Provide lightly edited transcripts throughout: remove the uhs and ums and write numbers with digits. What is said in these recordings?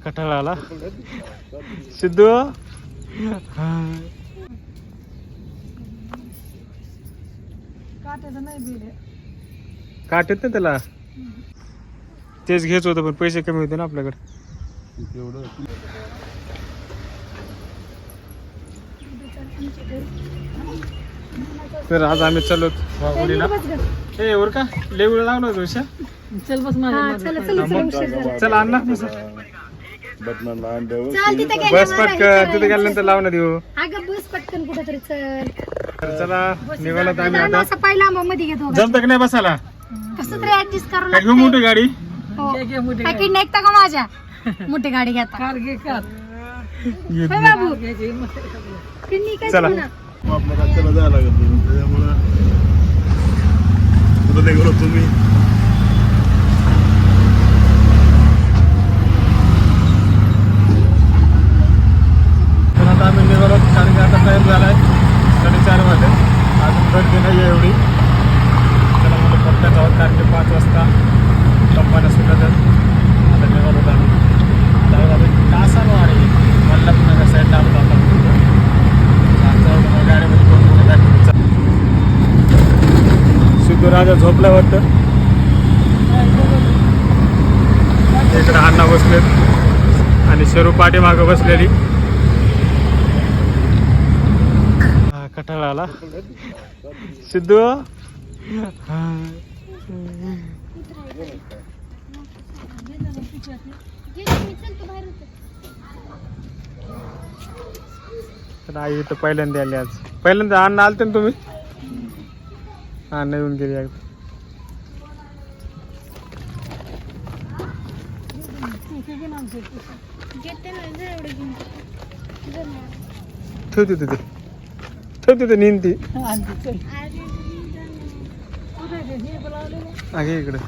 कटाळा आला सिद्धू. काट येत ना त्याला, तेच घ्यायचं होतं पण पैसे कमी होते ना आपल्याकडे. तर आज आम्ही चाललो वाघोलीला. ए वर का लय वेळ लागला तुझ्या. चल बस चल अण्णा बस पटकन तिथे गेल्यानंतर लावून देऊ. बस पटकन कुठेतरी चल. चला निघाला तर आम्ही आता. असं पहिला मध्ये घेतो जमत का नाही बसायला. कसं तरी ऍडजस्ट करून काय घेऊ मोठी गाडी. पॅकेट निघता का माझ्या मोठी गाडी घेता कार घे कार. बाबू चला आपल्या रस्त्याला जायला लागत त्याच्यामुळं कुठं नाही गेलो तुम्ही. तर आता आम्ही निघालो कारण की आता टाईम झाला आहे 4:30 वाजले. अजून गर्दी नाही आहे एवढी. त्याला मला पटकन जावं कारण की 5 वाजता कंपन्या सुटत आहेत. आता निघालो आम्ही कासारवाडी वल्लभनगर साईडला आलो आता. गाडीमध्ये कोण दाखवतो. सिद्धू राजा झोपला वाटतं. इकडे अण्णा बसलेत आणि शरू पाठीमागं बसलेली. कटाळा आला सिद्धू. आई इथं पहिल्यांदा आली. आज पहिल्यांदा अण्णा आलते ना तुम्ही. हा नवीन गेली आहे. ठेवते तिथे ठेवते ते निंती आहे इकडे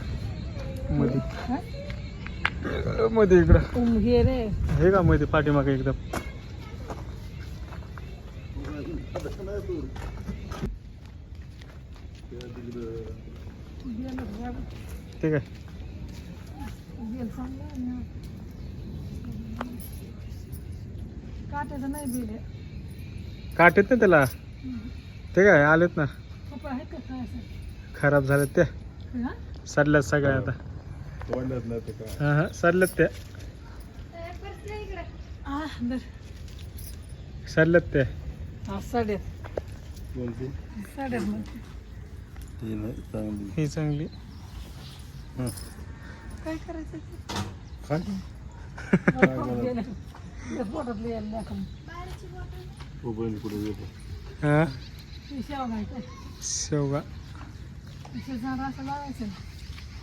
मध्ये मध्ये इकडं हे का मध्ये पाठीमागे एकदम. ठीक आहे काट येत ना त्याला. ठीक आहे आलेत ना. खराब झालेत त्या सडल्यात सगळ्या आता. हा हा सडल्यात त्या सडल्यात त्या. ही चांगली. काय करायचं हा शेवगा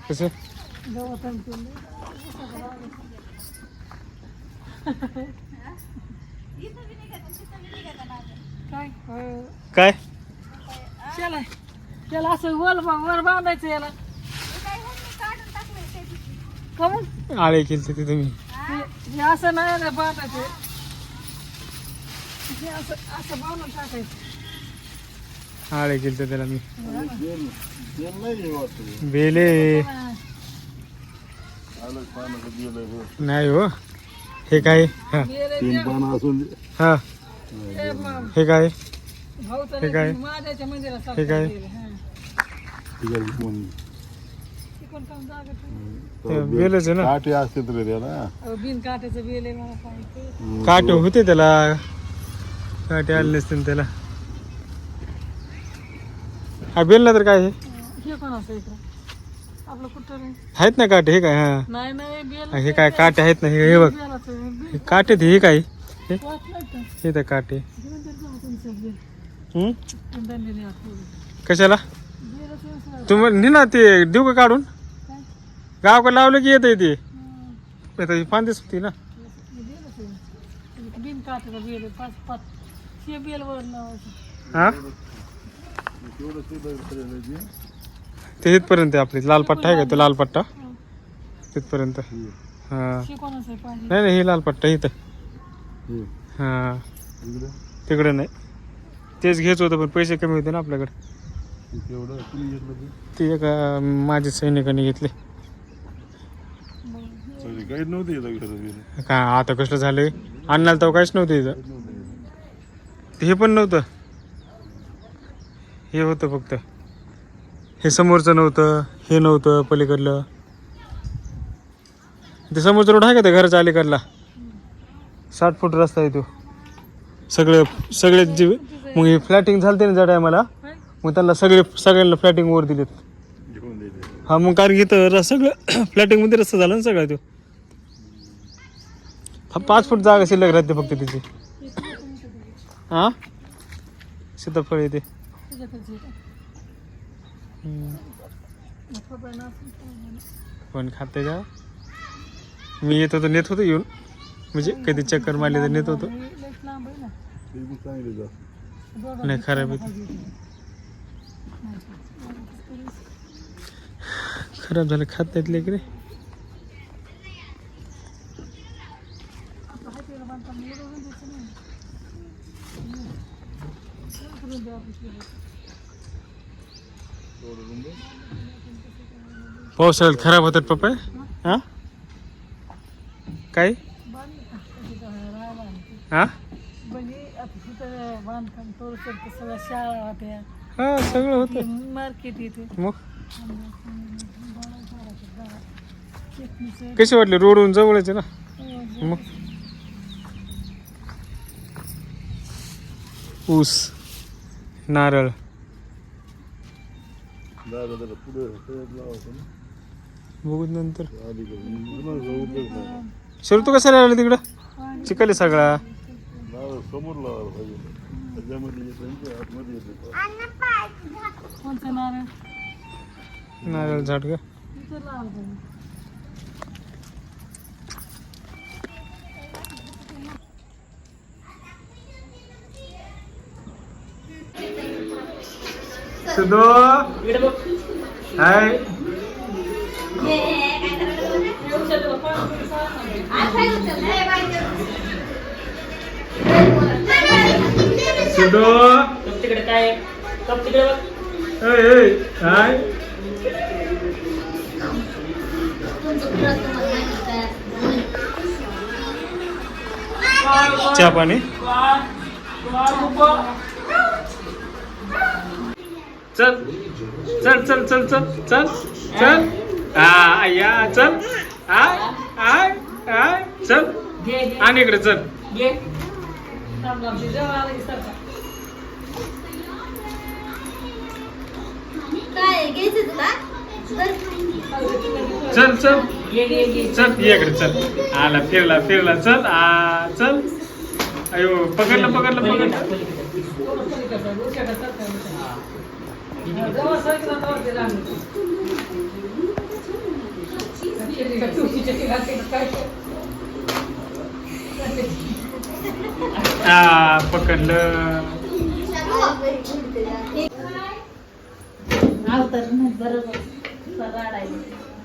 कसं काय त्याला असं वर बांधायचं याला. आळे केलते ते तुम्ही. हे असं नाही बांधायचं. हे असं बांधून टाकायचं. आळे केलते त्याला मी. बेले नाही हो. हे काय हा हा हे काय हे काय हे काय बेलच आहे ना. काटे असते तर त्याला बिन काट्याचं बेल आहे मला पाहिजे. काटे होते त्याला. काटे आले नसते ना त्याला. हा बेल ना तर काय हे कोणाचं इकडं आपलं कुठं आहेत ना काटे. हे काय हा नाही नाही बेल हे काय काटे आहेत ना. हे बघ हे काटे ते. हे काय हे तर काटे. कशाला तुम्ही ना ते देऊ का काढून. गावकडे लावलं की येतं ते फांदी सुटती ना. बिन काट्याचं बेल 5-5 बेल वर लावायचं. हा ते इथपर्यंत आपली लाल पट्टा आहे का. तो लाल पट्टा तिथपर्यंत. हा नाही नाही हे लाल पट्टा इथं. हा तिकडे नाही. तेच घ्यायचं होतं पण पैसे कमी होते ना आपल्याकडे. ते एका माझ्या सैनिकांनी घेतले. काहीच नव्हते इथं घरं. का आता कसलं झालंय अन्नाला तर काहीच नव्हतं इथं. हे पण नव्हतं, हे होतं फक्त. हे समोरचं नव्हतं, हे नव्हतं पलीकडलं. ते समोरचा रोड आहे का त्या घराच्या अलीकडला 60 फूट रस्ता आहे तो. सगळे जे मग हे फ्लॅटिंग झालं ना ज्या टायमाला, मग त्यांना सगळ्यांना फ्लॅटिंग वर दिलेत. घेऊन दिले. हा मग कारण की इथं सगळं फ्लॅटिंग मध्ये रस्ता झाला ना सगळा तो. 5 फूट जागा शिल्लक राहते फक्त तिची. हा सीताफळ येते. कोण खाते का? मी येत होतो, नेत होतो येऊन, म्हणजे कधी चक्कर मारली तर नेत होतो. ते बी चांगले जास्त. नाही खराब येते, खराब झालं खात नाहीत लेकरे. पावसाळ्यात खराब होतात पप्पा. हा काय हा शाळा होत्या, हा सगळं होतं. मार्केट इथे. मग कसे वाटले? रोडवरून जवळच आहे ना. मग ऊस, नारळ. दादा पुढे लावायचं ना. बघू नंतर. अलीकडे शरू तू कशाला आला तिकडं? चिखल आहे सगळा. समोर लावायला पाहिजे. त्याच्यामध्ये येतं, आतमध्ये येते. कोणतं नारळ? नारळ झाड का? इथं लावलं पाहिजे. सुदो हाय. सुदो तिकडे काय कप तिकडे बघ. हाय. चहा पाणी. चल चल चल चल चल चल चल. या चल. आय आय आय चल. घे घे आणि इकडे चल. घे. काय घ्यायचं तुला? चल चल घे घे घे. चल ये इकडे चल. आला फिरला फिरला चल. चल. अयो पकडलं पकडलं पकडलं. पकडलं.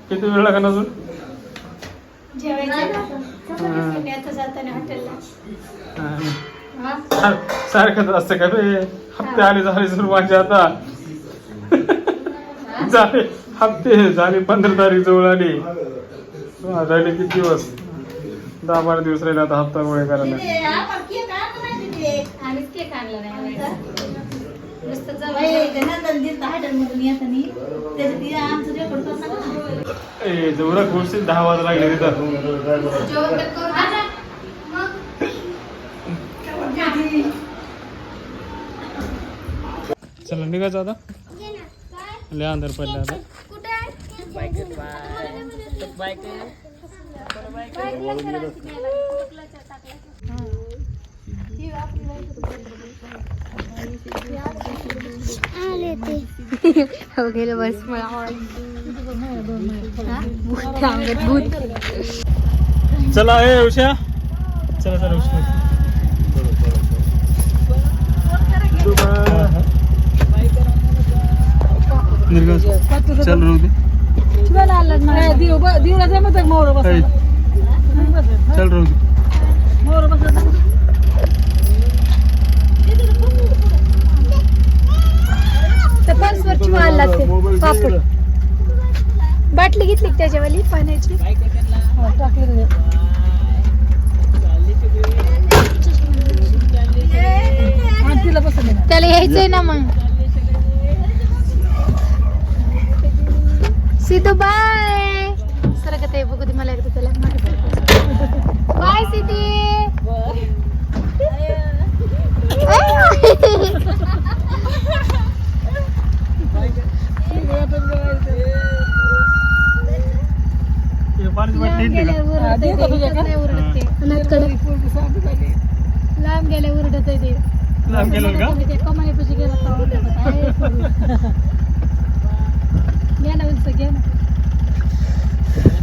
किती वेळ लागणार अजून? सारखंच असतं का बे? हप्ते आले झाले सुरू माझे आता. झाले हप्ते झाले. 15 तारीख जवळ आली. राहिले किती दिवस? 10-12 दिवस राहिले आता हप्ता गोळे करायला. जवळ गोष्टी 10 वाजता लागले तिथं. चला निघायचं आता. लय अंधार पडला आता. गेलं बस मला भूत. चला ए उषा. चला चला उषा. चल रोज दिवला जमत मोर बस. चल रोज. मोर बस. पर्सवरची माल लागते पापड. बाटली घेतली का त्याच्यावाली पाण्याची? टाकले तुझे. आणि तिला बसवले ना. त्याला यायचंय ना मग सिद्धू बाय सर का ते बघू दे मला एकदा त्याला बाय सिद्धी लांब गेल्या उरडत आहे ते लांब गेलं का? ते कमालीपाशी गेला तर ओरडत होता. घ्या ना उंच घ्या ना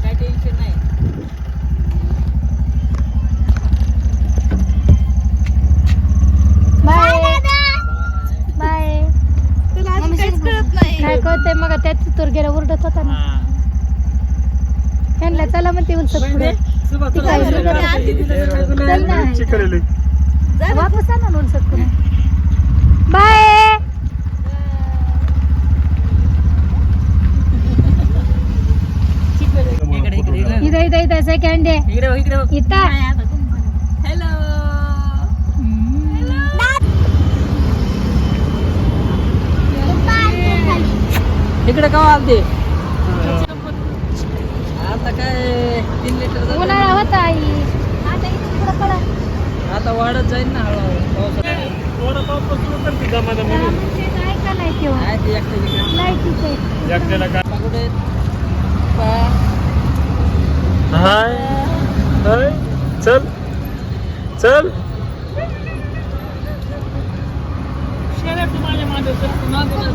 काय टेन्शन नाही. बाय बाय नाही कळतंय मग त्याच तर गेला उरडत होता ना ह्यांना चला म्हणते उंच पुढे ती काय चल ना चिकरेली वापस आ ना उंच पुढे बाय इथं इथं इथं सेकंड डे इकडे बघ, इकडे बघ. इथं इकडे का आलते आता काय 3 लिटर उन्हाळा होता आई आता इथं पुढं पडा आता वाढत जाईल ना हळूहळू म्हणजे काय का नाही किंवा काय ते एकटं इकडे. लाईटीच आहे एकट्याला काय कुठे हाय हाय चल चल शेळ्या तू माझ्या मागे सर, तू मागे.